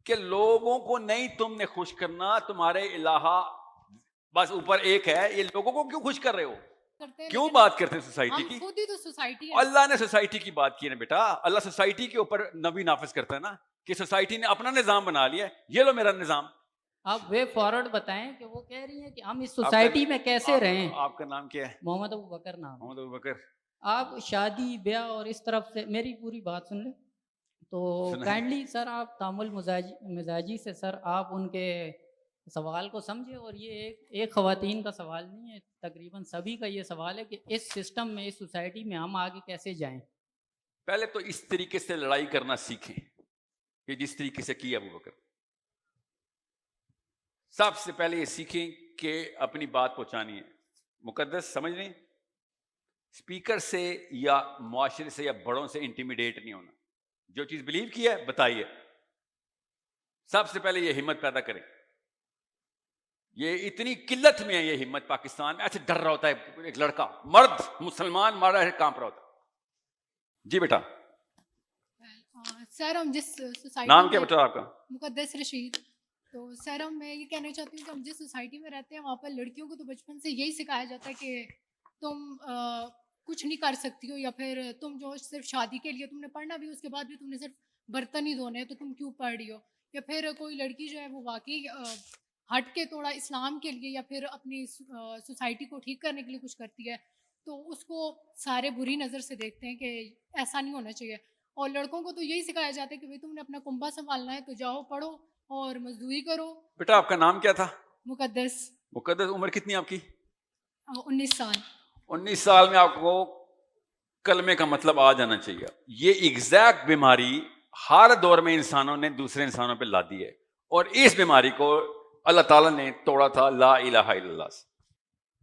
کہ لوگوں کو نہیں تم نے خوش کرنا، تمہارے الہ بس اوپر ایک ہے، یہ لوگوں کو کیوں خوش کر رہے ہو؟ کرتے ہیں، کیوں لیکن بات کرتے ہیں سوسائٹی ہم کی؟ خود ہی تو سوسائٹی ہے نا۔ اللہ نے سوسائٹی کی بات کی ہے نا بیٹا، اللہ سوسائٹی کے اوپر نبی نافذ کرتا ہے نا، کہ سوسائٹی نے اپنا نظام بنا لیا ہے، یہ لو میرا نظام۔ آپ وے فارورڈ بتائیں کہ وہ کہہ رہی ہیں کہ ہم اس آپ کا سوسائٹی میں کیسے رہیں۔ آپ کا نام کیا ہے؟ محمد ابو بکر نام ہے۔ محمد ابو بکر۔ آپ شادی بیاہ اور اس طرف سے میری پوری بات سن لیں تو سنائیں۔ کائنڈلی سر آپ تعامل مزاجی سے سر آپ ان کے سوال کو سمجھے، اور یہ ایک خواتین کا سوال نہیں ہے، تقریباً سبھی کا یہ سوال ہے کہ اس سسٹم میں، اس سوسائٹی میں ہم آگے کیسے جائیں۔ پہلے تو اس طریقے سے لڑائی کرنا سیکھیں کہ جس طریقے سے کی ابو بکر۔ سب سے پہلے یہ سیکھیں کہ اپنی بات پہنچانی ہے۔ مقدس سمجھ لیں، اسپیکر سے یا معاشرے سے یا بڑوں سے انٹیمیڈیٹ نہیں ہونا، جو چیز بلیو کی ہے بتائیے۔ سب سے پہلے یہ ہمت پیدا کریں۔ یہ اتنی قلت میں ہے یہ ہمت پاکستان میں، ایسے ڈر رہا ہوتا ہے ایک لڑکا، مرد مسلمان مارا ہے کانپ رہا ہوتا ہے۔ جی بیٹا، سر ہم جس سوسائٹی نام کیا میں، بیٹا آپ کا؟ مقدس رشید، تو سر ہم میں یہ کہنا چاہتی ہوں کہ ہم جس سوسائٹی میں رہتے ہیں وہاں پر لڑکیوں کو تو بچپن سے یہی سکھایا جاتا ہے کہ تم کچھ نہیں کر سکتی ہو، یا پھر تم جو صرف شادی کے لیے تم نے پڑھنا بھی، اس کے بعد بھی تم نے صرف برتن ہی دھونے ہیں تو تم کیوں پڑھ رہی ہو۔ یا پھر کوئی لڑکی جو ہے وہ واقعی ہٹ کے تھوڑا اسلام کے لیے یا پھر اپنی سوسائٹی کو ٹھیک کرنے کے لیے کچھ کرتی ہے تو اس کو سارے بری نظر سے دیکھتے ہیں کہ ایسا نہیں ہونا چاہیے۔ اور لڑکوں کو تو یہی سکھایا جاتا ہے کہ بھئی تم نے اپنا کنبا سنبھالنا ہے تو جاؤ پڑھو اور مزدوری کرو۔ بیٹا آپ کا نام کیا تھا؟ مقدس۔ مقدس، عمر کتنی آپ کی؟ 19 سال۔ 19 سال میں آپ کو کلمے کا مطلب آ جانا چاہیے۔ یہ ایگزیکٹ بیماری ہر دور میں انسانوں نے دوسرے انسانوں پہ لا دی ہے، اور اس بیماری کو اللہ تعالیٰ نے توڑا تھا لا الہ الا اللہ سے،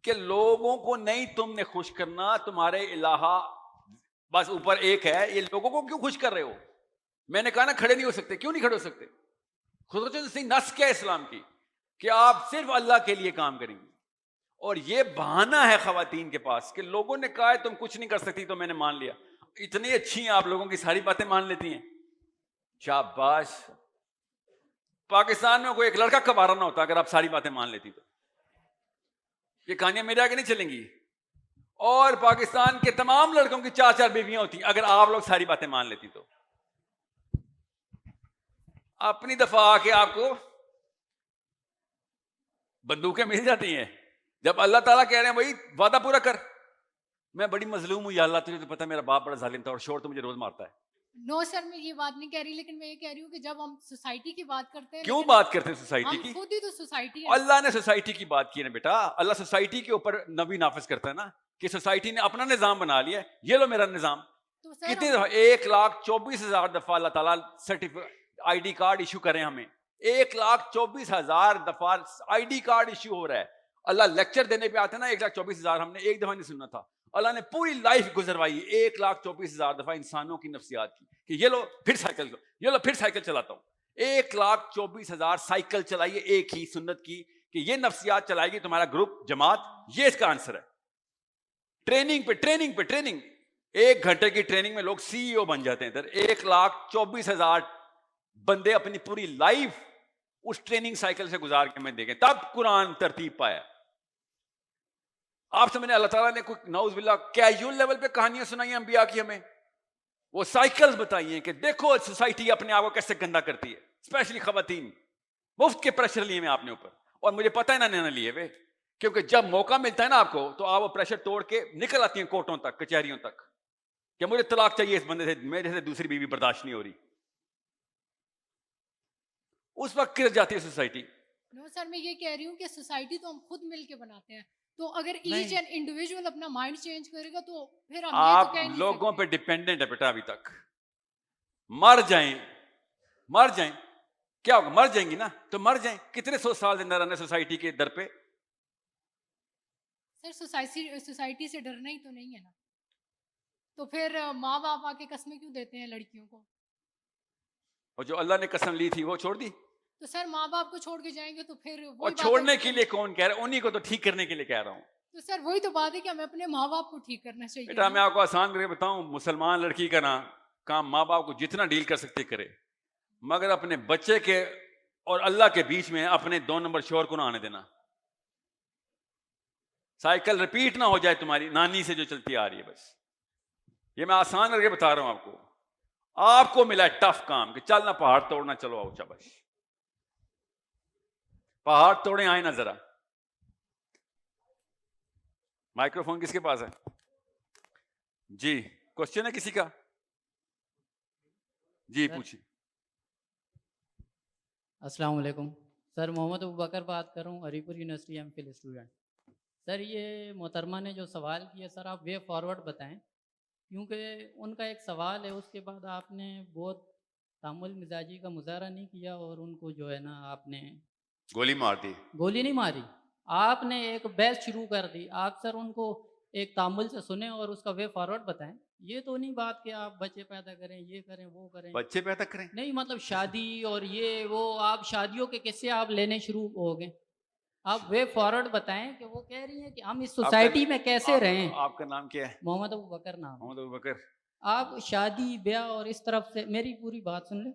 کہ لوگوں کو نہیں تم نے خوش کرنا، تمہارے الہ بس اوپر ایک ہے، یہ لوگوں کو کیوں خوش کر رہے ہو؟ میں نے کہا نا کھڑے نہیں ہو سکتے، کیوں نہیں کھڑے ہو سکتے؟ خصوصاً نس کیا اسلام کی کہ آپ صرف اللہ کے لیے کام کریں گے، اور یہ بہانہ ہے خواتین کے پاس کہ لوگوں نے کہا ہے تم کچھ نہیں کر سکتی تو میں نے مان لیا۔ اتنی اچھی ہیں آپ، لوگوں کی ساری باتیں مان لیتی ہیں، شاباش۔ پاکستان میں کوئی ایک لڑکا کبارہ نہ ہوتا اگر آپ ساری باتیں مان لیتی تو، یہ کہانیاں میرے آگے نہیں چلیں گی۔ اور پاکستان کے تمام لڑکوں کی 4 بیویاں ہوتی اگر آپ لوگ ساری باتیں مان لیتی تو۔ اپنی دفعہ آ کے آپ کو بندوقیں مل جاتی ہیں، جب اللہ تعالیٰ کہہ رہے ہیں بھائی وعدہ پورا کر۔ میں بڑی مظلوم ہوں یا اللہ، تجھے تو پتہ میرا باپ بڑا ظالم تھا اور شوہر تو مجھے روز مارتا ہے۔ نو سر میں یہ بات نہیں کہہ رہی، لیکن میں یہ کہہ رہی ہوں کہ جب ہم سوسائٹی کی بات کرتے ہیں، کیوں لیکن بات کرتے ہیں سوسائٹی ہم کی؟ خود ہی تو سوسائٹی ہے۔ اللہ نے سوسائٹی کی بات کی ہے نا بیٹا، اللہ سوسائٹی کے اوپر نبی نافذ کرتا ہے نا، کہ سوسائٹی نے اپنا نظام بنا لیا ہے، یہ لو میرا نظام۔ تو سر کتنی دفعہ 1,24,000 دفعہ اللہ تعالیٰ آئی ڈی کارڈ ایشو کریں ہمیں، 1,24,000 دفعہ آئی ڈی کارڈ ایشو ہو رہا ہے۔ اللہ لیکچر دینے پہ آتے نا 1,24,000، ہم نے ایک دفعہ نہیں سننا تھا۔ اللہ نے پوری لائف گزروائی 1,24,000 دفعہ انسانوں کی نفسیات کی کہ یہ لو پھر سائیکل دو، یہ لو پھر سائیکل چلاتا ہوں۔ 1,24,000 سائیکل چلائیے ایک ہی سنت کی کہ یہ نفسیات چلائے گی تمہارا گروپ جماعت، یہ اس کا آنسر ہے۔ ٹریننگ پہ ٹریننگ پہ ٹریننگ، 1 گھنٹے کی ٹریننگ میں لوگ سی ای او بن جاتے ہیں۔ 1,24,000 بندے اپنی پوری لائف اس ٹریننگ سائیکل سے گزار کے میں دیکھیں، تب قرآن ترتیب پایا۔ آپ سمجھیں اللہ تعالیٰ نے کوئی نعوذ باللہ کیجول لیول پہ کہانیاں سنائی انبیاء کی ہمیں، وہ سائیکلز بتائی ہیں کہ دیکھو سوسائٹی اپنے آپ کو کیسے گندا کرتی ہے، اسپیشلی خواتین۔ مفت کے پریشر لیے میں آپ نے اوپر، اور مجھے پتہ ہے نا نہیں لیے ہوئے، کیونکہ جب موقع ملتا ہے نا آپ کو تو آپ وہ پریشر توڑ کے نکل آتی ہیں کورٹوں تک، کچہریوں تک، کہ مجھے طلاق چاہیے اس بندے سے، میرے سے دوسری بیوی برداشت نہیں ہو رہی۔ اس وقت گر جاتی ہے سوسائٹی۔ نو سر میں یہ کہہ رہی ہوں کہ سوسائٹی تو ہم خود مل کے بناتے ہیں، تو اگر ایچ اینڈ انڈیویجول اپنا مائنڈ چینج کرے گا تو پھر ہم یہ تو آپ کہہ نہیں لوگوں سکتے۔ پہ ڈیپینڈنٹ ہے بیٹا، ابھی تک مر جائیں کیا ہوگا؟ مر جائیں گی نا تو مر جائیں، کتنے 100 سال زندہ رہنے سوسائٹی کے در پہ؟ سر سوسائٹی سے ڈرنا ہی تو نہیں ہے نا، تو پھر ماں باپ آ کے قسمیں کیوں دیتے ہیں لڑکیوں کو؟ اور جو اللہ نے قسم لی تھی وہ چھوڑ دی؟ تو سر ماں باپ کو چھوڑ کے جائیں گے تو پھر اور وہی بات چھوڑنے ہے کے لیے کون کہہ رہا ہے؟ انہی کو تو ٹھیک کرنے کے لیے کہہ رہا ہوں۔ تو سر وہی تو بات ہے کہ ہمیں اپنے ماں باپ کو ٹھیک کرنا چاہیے بیٹا نا۔ میں آپ کو آسان کر کے بتاؤں، مسلمان لڑکی کا نا کام ماں باپ کو جتنا ڈیل کر سکتے کرے، مگر اپنے بچے کے اور اللہ کے بیچ میں اپنے 2 نمبر شوہر کو نہ آنے دینا. سائیکل ریپیٹ نہ ہو جائے تمہاری نانی سے جو چلتی آ رہی ہے. بس یہ میں آسان کر کے بتا رہا ہوں آپ کو. آپ کو ملا ہے ٹف کام کہ چلنا پہاڑ توڑنا, چلو آؤ شاباش, پہاڑ توڑیں, آئے نا ذرا. مائکرو فون کس کے پاس ہے؟ جی کوشچن ہے کسی کا؟ جی پوچھیں. السلام علیکم سر, محمد ابوبکر بات کر رہا ہوں, علی پور یونیورسٹی ایم فل اسٹوڈنٹ. سر یہ محترمہ نے جو سوال کیا سر آپ وے فارورڈ بتائیں, کیونکہ ان کا ایک سوال ہے, اس کے بعد آپ نے بہت تعامل مزاجی کا مظاہرہ نہیں کیا اور ان کو جو ہے نا آپ نے گولی مار دی. گولی نہیں ماری, آپ نے ایک بحث شروع کر دی. آپ سر ان کو ایک تعامل سے سنیں اور اس کا وے فارورڈ بتائیں. یہ تو نہیں بات کہ آپ بچے پیدا کریں, یہ کریں وہ کریں. بچے پیدا کریں نہیں مطلب شادی اور یہ وہ, آپ شادیوں کے قصے آپ لینے شروع ہو گئے. آپ وے فارورڈ بتائیں کہ وہ کہہ رہی ہیں کہ ہم اس سوسائٹی میں کیسے رہیں. آپ کا نام کیا ہے؟ محمد ابوبکر نام. محمد ابوبکر. آپ شادی بیاہ اور اس طرف سے میری پوری بات سن لیں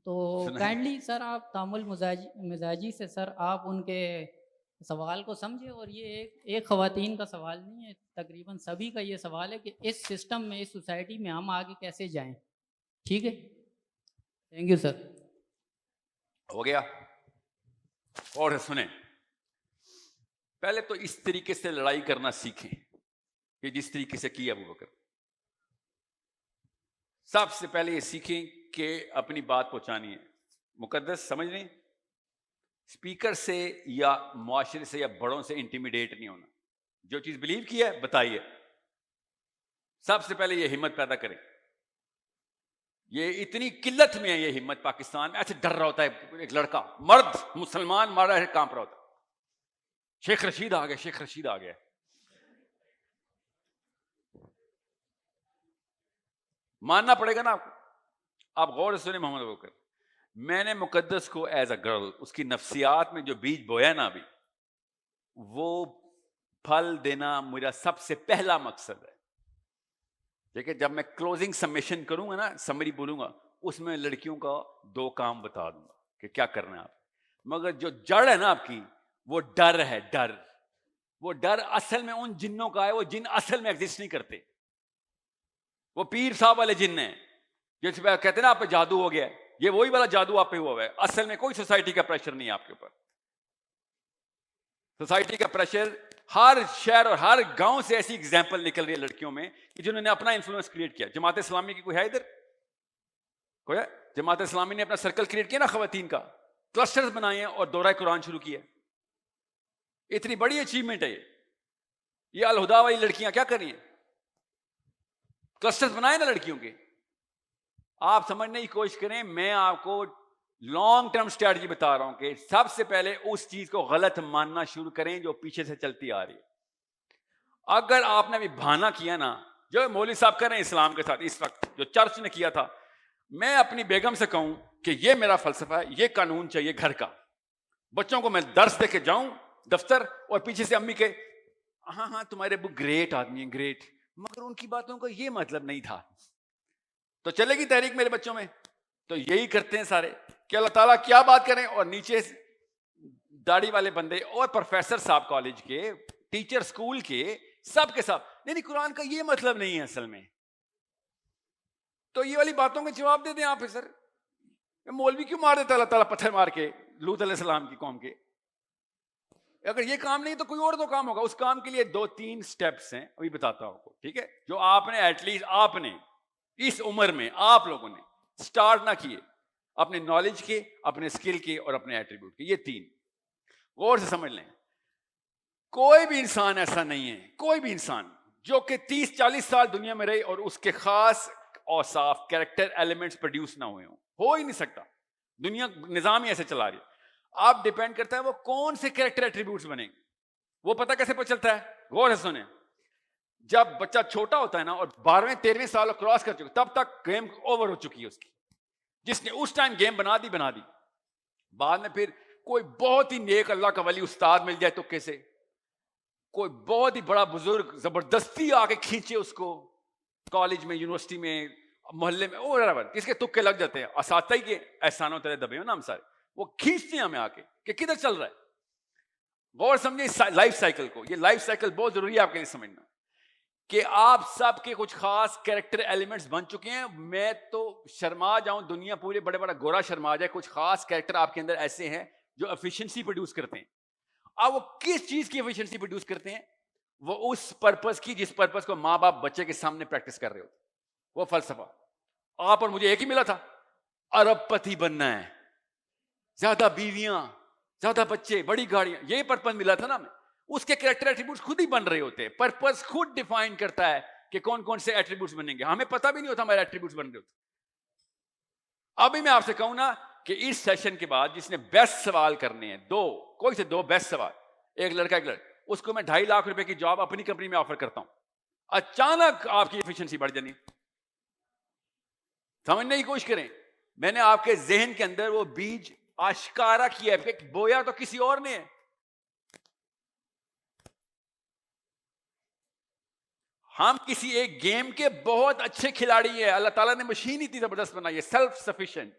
تو کائنڈلی سر آپ تعامل مزاجی سے سر آپ ان کے سوال کو سمجھے. اور یہ ایک خواتین کا سوال نہیں ہے, تقریباً سبھی کا یہ سوال ہے کہ اس سسٹم میں, اس سوسائٹی میں ہم آگے کیسے جائیں. ٹھیک ہے, تھینک یو سر. ہو گیا. اور سنیں, پہلے تو اس طریقے سے لڑائی کرنا سیکھیں کہ جس طریقے سے کیا ابوبکر. سب سے پہلے یہ سیکھیں کہ اپنی بات پہنچانی ہے. مقدس سمجھ لیں, اسپیکر سے یا معاشرے سے یا بڑوں سے انٹیمیڈیٹ نہیں ہونا. جو چیز بلیو کی ہے بتائیے. سب سے پہلے یہ ہمت پیدا کریں. یہ اتنی قلت میں ہے یہ ہمت پاکستان میں. ایسے ڈر رہا ہوتا ہے ایک لڑکا مرد مسلمان مارا ہے کانپ رہا ہوتا ہے. شیخ رشید آ گیا, شیخ رشید آ گیا. ماننا پڑے گا نا آپ کو. آپ غور سے سنیں محمد ابوبکر, میں نے مقدس کو ایز اے گرل اس کی نفسیات میں جو بیج بویا نا ابھی, وہ پھل دینا میرا سب سے پہلا مقصد ہے. دیکھیں جب میں کلوزنگ سمیشن کروں گا نا, سمری بولوں گا, اس میں لڑکیوں کا 2 کام بتا دوں گا کہ کیا کرنا ہے آپ. مگر جو جڑ ہے نا آپ کی, وہ ڈر ہے. ڈر, وہ ڈر اصل میں ان جنوں کا ہے. وہ جن اصل میں ایگزسٹ نہیں کرتے. وہ پیر صاحب والے جن ہیں جس پہ کہتے ہیں نا آپ پہ جادو ہو گیا ہے. یہ وہی والا جادو آپ پہ ہوا ہے. اصل میں کوئی سوسائٹی کا پریشر نہیں ہے آپ کے اوپر. سوسائٹی کا پریشر ہر شہر اور ہر گاؤں سے ایسی ایگزامپل نکل رہی ہے لڑکیوں میں کہ جنہوں نے اپنا انفلوئنس کریٹ کیا. جماعت اسلامی کی کوئی ہے ادھر؟ کوئی ہے؟ جماعت اسلامی نے اپنا سرکل کریٹ کیا نا خواتین کا, کلسٹرز بنائے ہیں اور دورہ قرآن شروع کیا. اتنی بڑی اچیومنٹ ہے یہ الہدا والی لڑکیاں کیا کر رہی ہیں؟ کلسٹرز بنائے نا لڑکیوں کے. آپ سمجھنے کی کوشش کریں. میں آپ کو لانگ ٹرم اسٹریٹجی بتا رہا ہوں کہ سب سے پہلے اس چیز کو غلط ماننا شروع کریں جو پیچھے سے چلتی آ رہی ہے. اگر آپ نے ابھی بہانا کیا نا, جو مولوی صاحب کر رہے ہیں اسلام کے ساتھ اس وقت, جو چرچ نے کیا تھا, میں اپنی بیگم سے کہوں کہ یہ میرا فلسفہ ہے, یہ قانون چاہیے گھر کا. بچوں کو میں درس دے کے جاؤں دفتر, اور پیچھے سے امی کے ہاں ہاں تمہارے ابو گریٹ آدمی ہیں گریٹ, مگر ان کی باتوں کا یہ مطلب نہیں تھا. تو چلے گی تحریک میرے بچوں میں؟ تو یہی کرتے ہیں سارے کہ اللہ تعالیٰ کیا بات کریں, اور نیچے داڑھی والے بندے اور پروفیسر صاحب کالج کے, ٹیچر اسکول کے, سب کے سب نہیں قرآن کا یہ مطلب نہیں ہے اصل میں. تو یہ والی باتوں کے جواب دے دیں آپ. سر مولوی کیوں مار دیتا اللہ تعالیٰ پتھر مار کے لوط علیہ السلام کی قوم کے؟ اگر یہ کام نہیں تو کوئی اور تو کام ہوگا. اس کام کے لیے 2-3 سٹیپس ہیں, ابھی بتاتا ہوں آپ کو, ٹھیک ہے, جو آپ نے ایٹ لیسٹ آپ نے اس عمر میں آپ لوگوں نے سٹارٹ نہ کیے, اپنے نالج کے, اپنے اسکل کے اور اپنے ایٹریبیوٹ کے. یہ 3 غور سے سمجھ لیں. کوئی بھی انسان ایسا نہیں ہے, کوئی بھی انسان جو کہ 30-40 سال دنیا میں رہے اور اس کے خاص اوصاف کیریکٹر ایلیمنٹس پروڈیوس نہ ہوئے ہوں. ہو ہی نہیں سکتا. دنیا نظام ہی ایسے چلا رہی ہے. آپ ڈیپینڈ کرتا ہے وہ کون سے کیریکٹر ایٹریبیوٹس بنے. وہ پتہ کیسے پتہ چلتا ہے؟ غور سے سنیں. جب بچہ چھوٹا ہوتا ہے نا اور 12ویں-13ویں سال کراس کر چکا, تب تک گیم اوور ہو چکی ہے اس کی. جس نے اس ٹائم گیم بنا دی. بعد میں پھر کوئی بہت ہی نیک اللہ کا ولی استاد مل جائے تکے سے, کوئی بہت ہی بڑا بزرگ زبردستی آ کے کھینچے اس کو کالج میں, یونیورسٹی میں, محلے میں اور کس کے تکے لگ جاتے ہیں، اساتذہ ہی کے احسانوں تلے دبے ہو نا ہم سارے، وہ کھینچتے ہیں ہمیں آ کے کہ کدھر چل رہا ہے. غور سمجھیں لائف سائیکل کو، یہ لائف سائیکل بہت ضروری ہے آپ کے لیے سمجھنا کہ آپ سب کے کچھ خاص کریکٹر ایلیمنٹس بن چکے ہیں. میں تو شرما جاؤں، دنیا پورے بڑے بڑا گورا شرما جائے، کچھ خاص کریکٹر آپ کے اندر ایسے ہیں جو ایفیشنسی پروڈیوس کرتے ہیں. اب وہ کس چیز کی ایفیشنسی پروڈیوس کرتے ہیں؟ وہ اس پرپز کی جس پرپز کو ماں باپ بچے کے سامنے پریکٹس کر رہے ہوتے. وہ فلسفہ آپ اور مجھے ایک ہی ملا تھا، ارب پتی بننا ہے، زیادہ بیویاں، زیادہ بچے، بڑی گاڑیاں، یہی پرپز ملا تھا نا ہمیں. اس کے کریکٹر ایٹریبیوٹس خود ہی بن رہے ہوتے ہیں، پرپز خود ڈیفائن کرتا ہے کہ کون کون سے ایٹریبیوٹس بنیں گے. ہمیں پتہ بھی نہیں ہوتا ہمارے ایٹریبیوٹس بن رہے ہوتے. ابھی میں آپ سے کہوں نا کہ اس سیشن کے بعد جس نے بیسٹ سوال کرنے ہیں، کوئی سے دو بیسٹ سوال، ایک لڑکا ایک لڑکی، اس کو میں 2.5 لاکھ روپے کی جاب اپنی کمپنی میں آفر کرتا ہوں. اچانک آپ کی ایفیشنسی بڑھ جانی. سمجھنے کی کوشش کریں. میں نے آپ کے ذہن کے اندر وہ بیج آشکارا کیا ہے کہ بویا تو کسی اور نے ہے. ہم کسی ایک گیم کے بہت اچھے کھلاڑی ہیں. اللہ تعالیٰ نے مشین اتنی زبردست بنائی ہے، سیلف سفیشینٹ.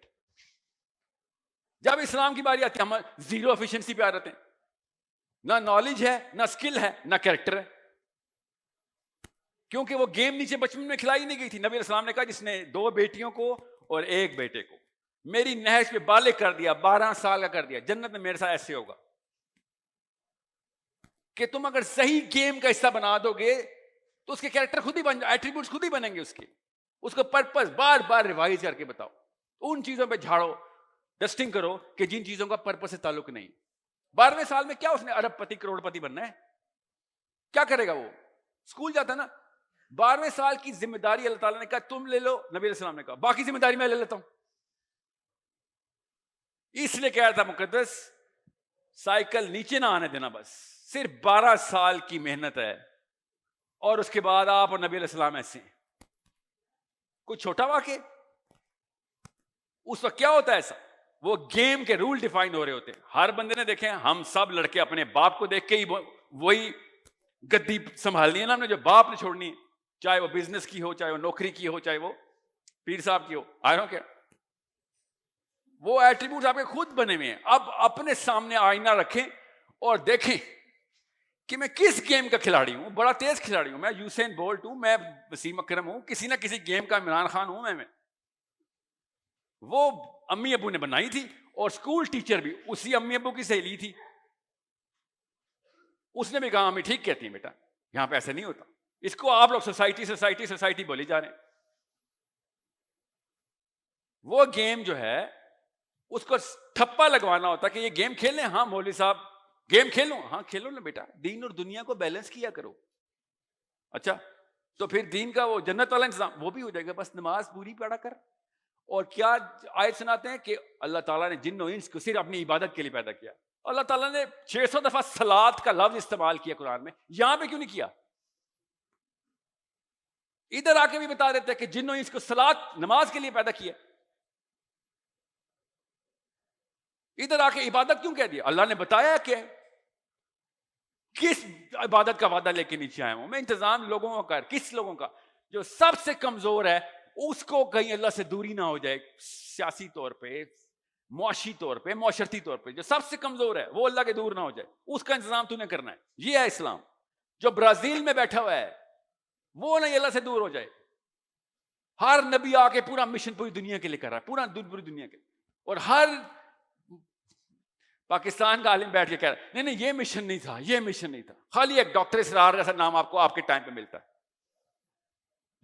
جب اسلام کی باری آتی ہے ہم زیرو ایفیشنسی پہ آ جاتے ہیں. نہ نالج ہے، نہ اسکل ہے، نہ کریکٹر ہے. کیونکہ وہ گیم نیچے بچپن میں کھلائی نہیں گئی تھی. نبی علیہ السلام نے کہا جس نے 2 بیٹیوں کو اور 1 بیٹے کو میری نہج پہ بالغ کر دیا، 12 سال کا کر دیا، جنت میں میرے ساتھ ایسے ہوگا. کہ تم اگر صحیح گیم کا حصہ بنا دو گے تو اس کے کریکٹر خود ہی بن جائے، ایٹریبیوٹس خود ہی بنیں گے. اس کو پرپز بار بار ریوائز کر کے بتاؤ. ان چیزوں پہ جھاڑو، ڈسٹنگ کرو کہ جن چیزوں کا پرپز سے تعلق نہیں. 12ویں سال میں کیا اس نے ارب پتی کروڑ پتی بننا ہے؟ کیا کرے گا وہ؟ اسکول جاتا نا. 12ویں سال کی ذمہ داری اللہ تعالیٰ نے کہا تم لے لو. نبی علیہ السلام نے کہا باقی ذمہ داری میں لے لیتا ہوں. اس لیے کہا تھا مقدس سائیکل نیچے نہ آنے دینا. بس صرف 12 سال کی محنت ہے اور اس کے بعد آپ اور نبی علیہ السلام ایسے ہیں. کوئی چھوٹا واقع. اس وقت کیا ہوتا ہے ایسا؟ وہ گیم کے رول ڈیفائن ہو رہے ہوتے ہیں. ہر بندے نے دیکھے ہیں، ہم سب لڑکے اپنے باپ کو دیکھ کے ہی وہی گدی سنبھالنی ہے نا ہم نے جو باپ نے چھوڑنی ہے، چاہے وہ بزنس کی ہو، چاہے وہ نوکری کی ہو، چاہے وہ پیر صاحب کی ہو. I don't care. وہ ایٹریبیوٹس آپ کے خود بنے ہوئے ہیں. اب اپنے سامنے آئینہ رکھیں اور دیکھیں کہ میں کس گیم کا کھلاڑی ہوں. بڑا تیز کھلاڑی ہوں میں، یوسین بولٹ ہوں میں، وسیم اکرم ہوں، کسی نہ کسی گیم کا عمران خان ہوں میں. وہ امی ابو نے بنائی تھی اور اسکول ٹیچر بھی اسی امی ابو کی سہیلی تھی. اس نے بھی کہا امی ٹھیک کہتی ہیں بیٹا، یہاں پہ ایسا نہیں ہوتا. اس کو آپ لوگ سوسائٹی سوسائٹی سوسائٹی بولی جا رہے ہیں. وہ گیم جو ہے اس کو ٹھپا لگوانا ہوتا کہ یہ گیم کھیلیں. ہاں مولوی صاحب گیم کھیلوں، ہاں کھیلو نا بیٹا، دین اور دنیا کو بیلنس کیا کرو. اچھا تو پھر دین کا وہ جنت والا انتظام وہ بھی ہو جائے گا، بس نماز پوری پڑھا کر. اور کیا آیت سناتے ہیں کہ اللہ تعالیٰ نے جن و انس کو صرف اپنی عبادت کے لیے پیدا کیا. اللہ تعالیٰ نے 600 دفعہ صلاۃ کا لفظ استعمال کیا قرآن میں، یہاں پہ کیوں نہیں کیا؟ ادھر آ کے بھی بتا دیتے ہیں کہ جن و انس کو صلاۃ نماز کے لیے پیدا کیا. ادھر آ کے عبادت کیوں کہہ دیا؟ اللہ نے بتایا کہ کس عبادت کا وعدہ لے کے نیچے آیا ہوں میں. انتظام لوگوں کا کر، کس لوگوں کا؟ جو سب سے کمزور ہے اس کو کہیں اللہ سے دوری نہ ہو جائے، سیاسی طور پہ، معاشی طور پہ، معاشرتی طور پہ. جو سب سے کمزور ہے وہ اللہ کے دور نہ ہو جائے، اس کا انتظام تو نے کرنا ہے. یہ ہے اسلام. جو برازیل میں بیٹھا ہوا ہے وہ نہیں اللہ سے دور ہو جائے. ہر نبی آ کے پورا مشن پوری دنیا کے لیے کر رہا ہے، پوری دنیا کے لیے. اور ہر پاکستان کا عالم بیٹھ کے کہہ رہا ہے نہیں یہ مشن نہیں تھا، یہ مشن نہیں تھا. خالی ایک ڈاکٹر اسرار جیسا نام آپ کو آپ کے ٹائم پہ ملتا ہے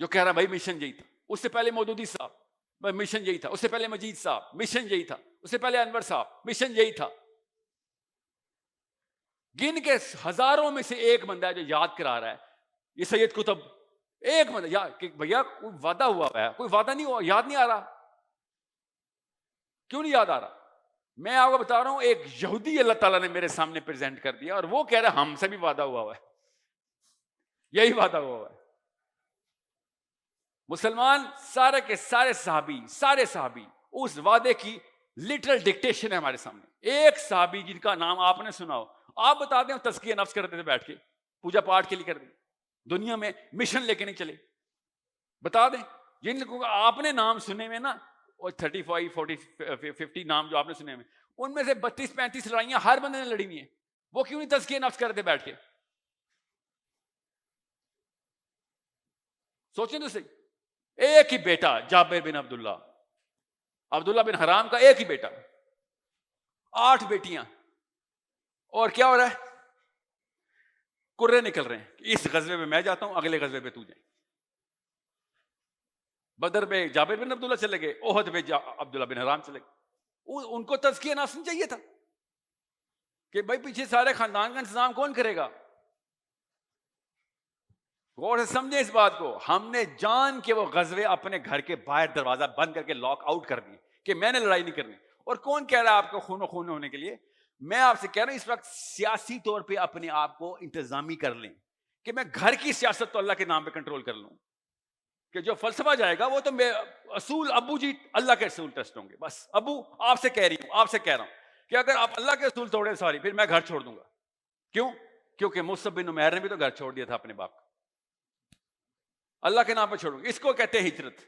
جو کہہ رہا بھائی مشن یہی تھا. اس سے پہلے مودودی صاحب مشن یہی تھا، اس سے پہلے مجید صاحب مشن یہی تھا، اس سے پہلے انور صاحب مشن یہی تھا. گن کے ہزاروں میں سے ایک بندہ ہے جو یاد کرا رہا ہے. یہ سید قطب ایک بندہ کہ بھیا کوئی وعدہ ہوا ہے، کوئی وعدہ نہیں ہوا، یاد نہیں آ رہا. کیوں نہیں یاد آ رہا؟ میں آپ کو بتا رہا ہوں ایک یہودی اللہ تعالیٰ نے میرے سامنے پریزنٹ کر دیا اور وہ کہہ رہا ہے ہم سے بھی وعدہ ہوا ہے، یہی وعدہ ہوا ہے. مسلمان سارے کے سارے صحابی اس وعدے کی لٹرل ڈکٹیشن ہے ہمارے سامنے. ایک صحابی جن کا نام آپ نے سنا ہو، آپ بتا دیں تزکیہ نفس کرتے تھے بیٹھ کے، پوجا پاٹ کے لیے کر دیں، دنیا میں مشن لے کے نہیں چلے. بتا دیں جن کو آپ نے نام سنے ہوئے نا، اور 35 40 50 نام جو آپ نے سنے ہوئے، ان میں سے 32 35 لڑائیاں ہر بندے نے لڑی ہوئی ہیں. وہ کیوں نہیں تزکیہ نفس کرتے بیٹھ کے؟ سوچیں تو صحیح. ایک ہی بیٹا جابر بن عبداللہ بن حرام کا ایک ہی بیٹا، 8 بیٹیاں، اور کیا ہو رہا ہے؟ کرے نکل رہے ہیں. اس غزوے میں میں جاتا ہوں، اگلے غزوے پہ تو جائیں. بدر میں جابر بن عبداللہ چلے گئے، احد میں عبداللہ بن حرام چلے گئے. ان کو تزکیہ نفس نہیں چاہیے تھا کہ بھائی پیچھے سارے خاندان کا انتظام کون کرے گا؟ غور سے سمجھیں اس بات کو. ہم نے جان کے وہ غزوے اپنے گھر کے باہر دروازہ بند کر کے لاک آؤٹ کر دیے کہ میں نے لڑائی نہیں کرنی. اور کون کہہ رہا ہے آپ کو خون و خون ہونے کے لیے؟ میں آپ سے کہہ رہا ہوں اس وقت سیاسی طور پہ اپنے آپ کو انتظامی کر لیں کہ میں گھر کی سیاست تو اللہ کے نام پہ کنٹرول کر لوں، کہ جو فلسفہ جائے گا وہ تو میں اصول، ابو جی اللہ کے اصول ٹیسٹ ہوں گے. بس ابو آپ سے کہہ رہی ہوں، آپ سے کہہ رہا ہوں کہ اگر آپ اللہ کے اصول توڑے سوری پھر میں گھر چھوڑ دوں گا. کیوں؟ کیونکہ مصعب بن عمیر نے بھی تو گھر چھوڑ دیا تھا اپنے باپ کا. اللہ کے نام پہ چھوڑوں گا. اس کو کہتے ہیں ہجرت.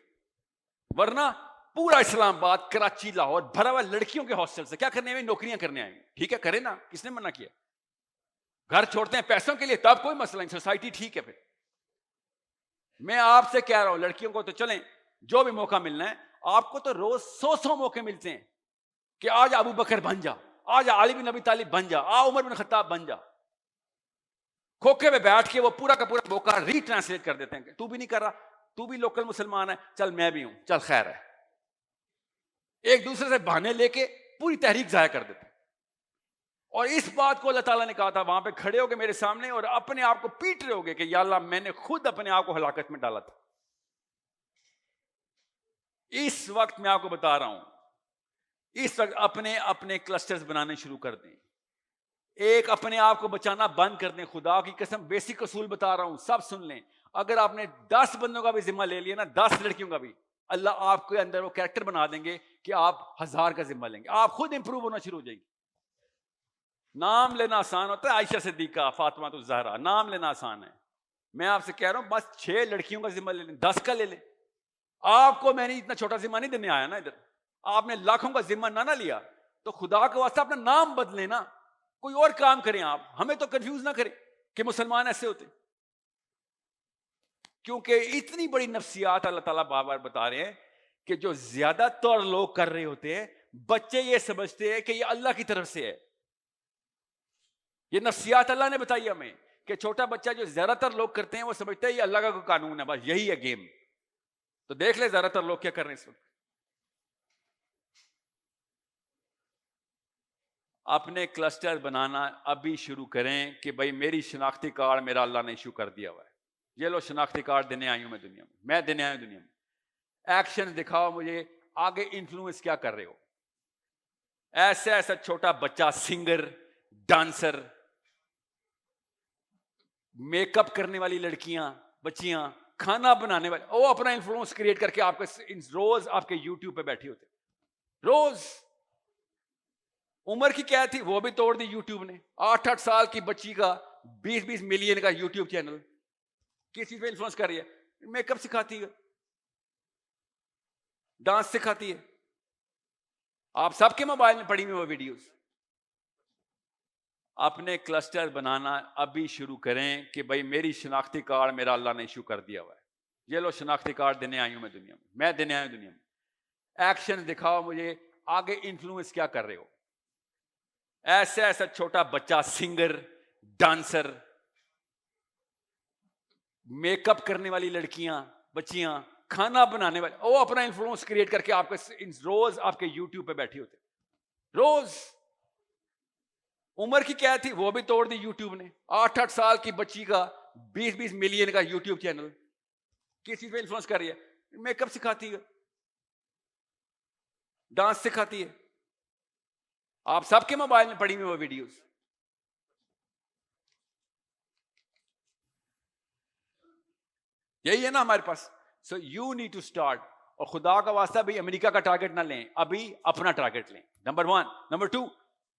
ورنہ پورا اسلام آباد، کراچی، لاہور بھرا ہوا لڑکیوں کے ہاسٹل سے. کیا کرنے آئے؟ نوکریاں کرنے آئے. ٹھیک ہے کرے نا، کس نے منع کیا؟ گھر چھوڑتے ہیں پیسوں کے لیے، تب کوئی مسئلہ نہیں، سوسائٹی ٹھیک ہے. پھر میں آپ سے کہہ رہا ہوں لڑکیوں کو تو چلیں جو بھی موقع ملنا ہے، آپ کو تو روز 100 موقع ملتے ہیں کہ آج ابو بکر بن جا، آج علی بن ابی طالب بن جا، عمر بن خطاب بن جا. کھوکھے میں بیٹھ کے وہ پورا کا پورا موقع ری ٹرانسلیٹ کر دیتے ہیں کہ تو بھی نہیں کر رہا، تو بھی لوکل مسلمان ہے، چل میں بھی ہوں، چل خیر ہے. ایک دوسرے سے بہانے لے کے پوری تحریک ضائع کر دیتے ہیں. اور اس بات کو اللہ تعالیٰ نے کہا تھا وہاں پہ کھڑے ہو کے میرے سامنے اور اپنے آپ کو پیٹ رہے ہوگے کہ یا اللہ میں نے خود اپنے آپ کو ہلاکت میں ڈالا تھا. اس وقت میں آپ کو بتا رہا ہوں، اس وقت اپنے اپنے کلسٹرز بنانے شروع کر دیں. ایک اپنے آپ کو بچانا بند کر دیں. خدا کی قسم بیسک اصول بتا رہا ہوں، سب سن لیں. اگر آپ نے 10 بندوں کا بھی ذمہ لے لیا نا، 10 لڑکیوں کا بھی، اللہ آپ کے اندر وہ کریکٹر بنا دیں گے کہ آپ 1000 کا ذمہ لیں گے. آپ خود امپروو ہونا شروع ہو جائیں گے. نام لینا آسان ہوتا ہے، عائشہ صدیقہ، فاطمہ الزہرا، نام لینا آسان ہے. میں آپ سے کہہ رہا ہوں بس 6 لڑکیوں کا ذمہ لے لیں، 10 کا لے لیں. آپ کو میں نے اتنا چھوٹا ذمہ نہیں دینے آیا نا ادھر. آپ نے لاکھوں کا ذمہ نہ لیا تو خدا کے واسطے اپنا نام بدلیں نا، کوئی اور کام کریں. آپ ہمیں تو کنفیوز نہ کریں کہ مسلمان ایسے ہوتے، کیونکہ اتنی بڑی نفسیات اللہ تعالیٰ بار بار بتا رہے ہیں کہ جو زیادہ تر لوگ کر رہے ہوتے ہیں، بچے یہ سمجھتے ہیں کہ یہ اللہ کی طرف سے ہے. یہ نفسیات اللہ نے بتائی ہمیں کہ چھوٹا بچہ جو زیادہ تر لوگ کرتے ہیں وہ سمجھتے ہیں یہ اللہ کا کوئی قانون ہے، بس یہی ہے گیم. تو دیکھ لیں زیادہ تر لوگ کیا کر رہے ہیں اس وقت. اپنے کلسٹر بنانا ابھی شروع کریں کہ بھائی میری شناختی کارڈ میرا اللہ نے ایشو کر دیا ہوا ہے. یہ لو شناختی کارڈ دینے آئی ہوں میں دنیا میں دینے آیا ہوں دنیا میں. ایکشن دکھاؤ مجھے آگے انفلوئنس کیا کر رہے ہو. ایسا چھوٹا بچہ سنگر، ڈانسر، میک اپ کرنے والی لڑکیاں، بچیاں، کھانا بنانے والے، وہ اپنا انفلوئنس کریٹ کر کے آپ کے روز آپ کے یوٹیوب پہ بیٹھے ہوتے. روز عمر کی کیا تھی وہ بھی توڑ دی یوٹیوب نے. 8 سال کی بچی کا 20 ملین کا یوٹیوب چینل. کس چیز پہ انفلوئنس کر رہی ہے؟ میک اپ سکھاتی ہے، ڈانس سکھاتی ہے. آپ سب کے موبائل میں پڑی ہوئی وہ ویڈیوز. اپنے کلسٹر بنانا ابھی شروع کریں کہ بھائی میری شناختی کارڈ میرا اللہ نے ایشو کر دیا ہوا ہے. یہ لو شناختی کارڈ دینے آئی ہوں میں دنیا میں دینے آیا ہوں دنیا میں. ایکشن دکھاؤ مجھے آگے انفلوئنس کیا کر رہے ہو. ایسا چھوٹا بچہ سنگر، ڈانسر، میک اپ کرنے والی لڑکیاں، بچیاں، کھانا بنانے والے، وہ اپنا انفلوئنس کریٹ کر کے آپ کے روز آپ کے یوٹیوب پہ بیٹھے ہوتے. روز عمر کی کیا تھی وہ بھی توڑ دی یوٹیوب نے. 8 سال کی بچی کا 20 ملین کا یوٹیوب چینل. کس چیز پہ انفلوئنس کر رہی ہے؟ میک اپ سکھاتی ہے، ڈانس سکھاتی ہے. آپ سب کے موبائل میں پڑی ہوئی وہ ویڈیوز. یہی ہے نا ہمارے پاس. So you need to start. اور خدا کا واسطہ بھی امریکہ کا ٹارگیٹ نہ لیں، ابھی اپنا ٹارگیٹ لیں. Number 1. Number 2,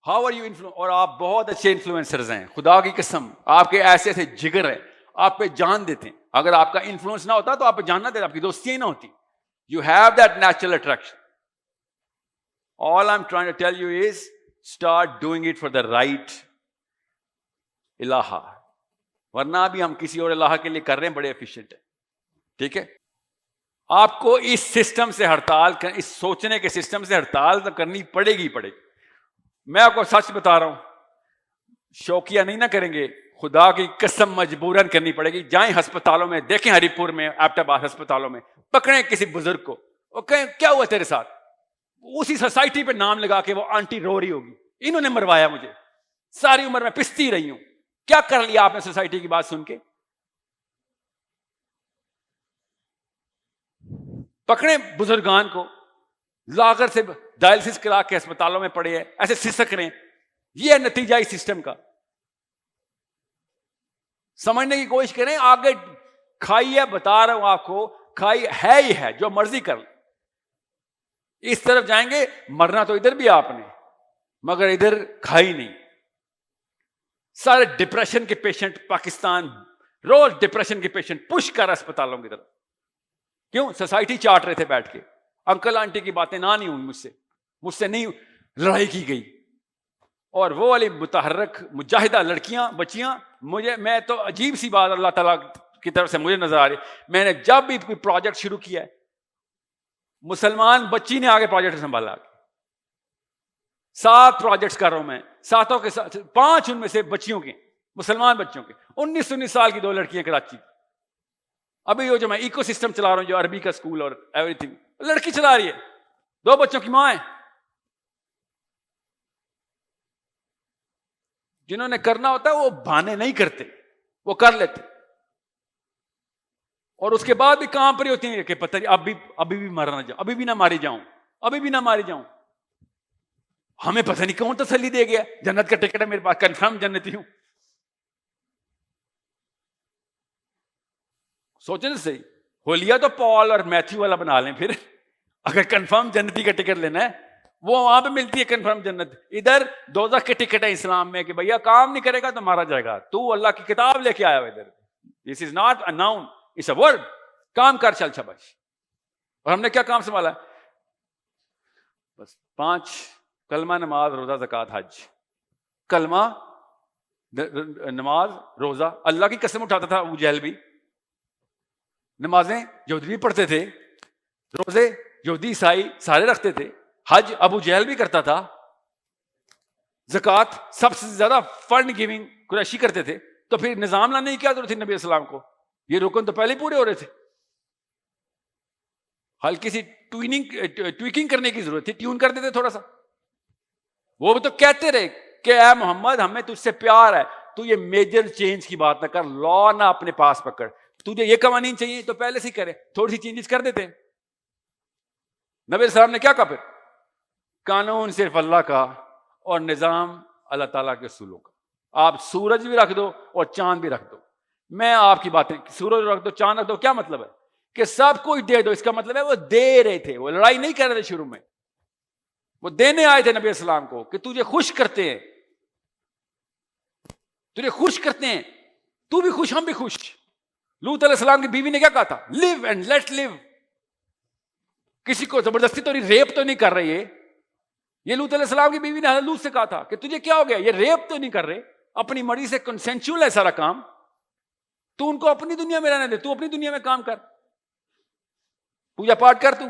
how are you influence. اور آپ بہت اچھے انفلوئنسرز ہیں، خدا کی قسم آپ کے ایسے جگر ہے، آپ پہ جان دیتے ہیں. اگر آپ کا انفلوئنس نہ ہوتا تو آپ پہ جان نہ دیتے، آپ کی دوستیاں ہی نہ ہوتی. You have that natural attraction. All I'm trying to tell you is start doing it for the right الہا. ورنہ بھی ہم کسی اور الہا کے لیے کر رہے ہیں, بڑے ایفیشینٹ ہیں. ٹھیک ہے, آپ کو اس سسٹم سے ہڑتال, اس سوچنے کے سسٹم سے ہڑتال تو کرنی پڑے گی پڑے گی. میں آپ کو سچ بتا رہا ہوں, شوقیہ نہیں نہ کریں گے, خدا کی قسم مجبوراً کرنی پڑے گی. جائیں ہسپتالوں میں, دیکھیں ہری پور میں, ایبٹ آباد ہسپتالوں میں, پکڑیں کسی بزرگ کو اور کہیں کیا ہوا تیرے ساتھ, اسی سوسائٹی پہ نام لگا کے وہ آنٹی رو رہی ہوگی, انہوں نے مروایا مجھے, ساری عمر میں پستی رہی ہوں. کیا کر لیا آپ نے سوسائٹی کی بات سن کے؟ پکڑیں بزرگان کو, لاغر سے ڈائلسس کرا کے ہسپتالوں میں پڑے ہیں, ایسے سسک رہے ہیں. یہ ہے نتیجہ اس سسٹم کا. سمجھنے کی کوشش کریں. آگے کھائی ہے, بتا رہا ہوں آپ کو, کھائی ہے ہی ہے, جو مرضی کر لیں. اس طرف جائیں گے, مرنا تو ادھر بھی آپ نے, مگر ادھر کھائی نہیں. سارے ڈپریشن کے پیشنٹ پاکستان, روز ڈپریشن کے پیشنٹ پش کر اسپتالوں کی طرف. کیوں؟ سوسائٹی چاٹ رہے تھے بیٹھ کے. انکل آنٹی کی باتیں نہ نہیں ہوئی مجھ سے نہیں لڑائی کی گئی. اور وہ والی متحرک مجاہدہ لڑکیاں بچیاں, میں تو عجیب سی بات اللہ تعالیٰ کی طرف سے مجھے نظر آ رہی. میں نے جب بھی کوئی پروجیکٹ شروع کیا ہے, مسلمان بچی نے آگے پروجیکٹ سنبھالا. 7 پروجیکٹس کر رہا ہوں میں, 7 کے ساتھ 5 ان میں سے بچیوں کے, مسلمان بچوں کے. 19 سال کی 2 لڑکیاں کراچی. ابھی وہ جو میں ایکو سسٹم چلا رہا ہوں, جو عربی کا اسکول اور ایوری تھنگ, لڑکی چلا رہی ہے, 2 بچوں کی ماں ہے. جنہوں نے کرنا ہوتا ہے وہ بہانے نہیں کرتے, وہ کر لیتے. اور اس کے بعد بھی کام پر ہی ہوتی ہیں کہ پتہ نہیں ابھی بھی مرنا جاؤں, ابھی بھی نہ ماری جاؤں, ابھی بھی نہ ماری جاؤں. ہمیں پتہ نہیں کون تسلی دے گیا, جنت کا ٹکٹ ہے میرے پاس, کنفرم جنتی ہوں. سوچیں نا صحیح, ہولیا تو پال اور میتھیو والا بنا لیں پھر. اگر کنفرم جنتی کا ٹکٹ لینا ہے, وہ وہاں پہ ملتی ہے کنفرم جنت. ادھر دوزخ کے ٹکٹ ہے اسلام میں کہ بھیا کام نہیں کرے گا تو مارا جائے گا. تو اللہ کی کتاب لے کے آیا ہوا ادھر. This is not a noun, it's a word. کام کر چل شاباش. اور ہم نے کیا کام سنبھالا؟ بس 5: کلمہ, نماز, روزہ, زکوٰۃ, حج. کلمہ, نماز, روزہ. اللہ کی قسم اٹھاتا تھا ابو جہل بھی. نمازیں یہودی بھی پڑھتے تھے, روزے یہودی عیسائی سارے رکھتے تھے, حج ابو جہل بھی کرتا تھا, زکوٰۃ سب سے زیادہ فنڈ گیونگ قریشی کرتے تھے. تو پھر نظام لانے کی کیا ضرورت تھی نبی السلام کو؟ یہ رکن تو پہلے ہی پورے ہو رہے تھے. ہلکی سی ٹویکنگ کرنے کی ضرورت تھی, ٹیون کر دیتے تھوڑا سا. وہ بھی تو کہتے رہے کہ اے محمد ہمیں تجھ سے پیار ہے, تو یہ میجر چینج کی بات نہ کر, لا نہ اپنے پاس پکڑ. تجھے یہ قوانین چاہیے تو پہلے سے ہی کرے, تھوڑی سی چینجز کر دیتے. نبی السلام نے کیا کہا پھر؟ قانون صرف اللہ کا اور نظام اللہ تعالیٰ کے اصولوں کا. آپ سورج بھی رکھ دو اور چاند بھی رکھ دو. میں آپ کی باتیں, سورج رکھ دو, چاند رکھ دو, کیا مطلب ہے؟ کہ سب کچھ دے دو. اس کا مطلب ہے وہ دے رہے تھے, وہ لڑائی نہیں کر رہے تھے شروع میں, وہ دینے آئے تھے نبی السلام کو کہ تجھے خوش کرتے ہیں, تجھے خوش کرتے ہیں, تو بھی خوش, ہم بھی خوش. لوط علیہ السلام کی بیوی نے کیا کہا تھا؟ لیو اینڈ لیٹ لیو. کسی کو زبردستی تو نہیں, ریپ تو نہیں کر رہے. یہ لوط علیہ السلام کی بیوی نے حضرت لوط سے کہا تھا کہ تجھے کیا ہو گیا, یہ ریپ تو نہیں کر رہے, اپنی مرضی سے کنسینچول ہے سارا کام, تو ان کو اپنی دنیا میں رہنے دے, تو اپنی دنیا میں کام کر, پوجا پاٹ کر, تو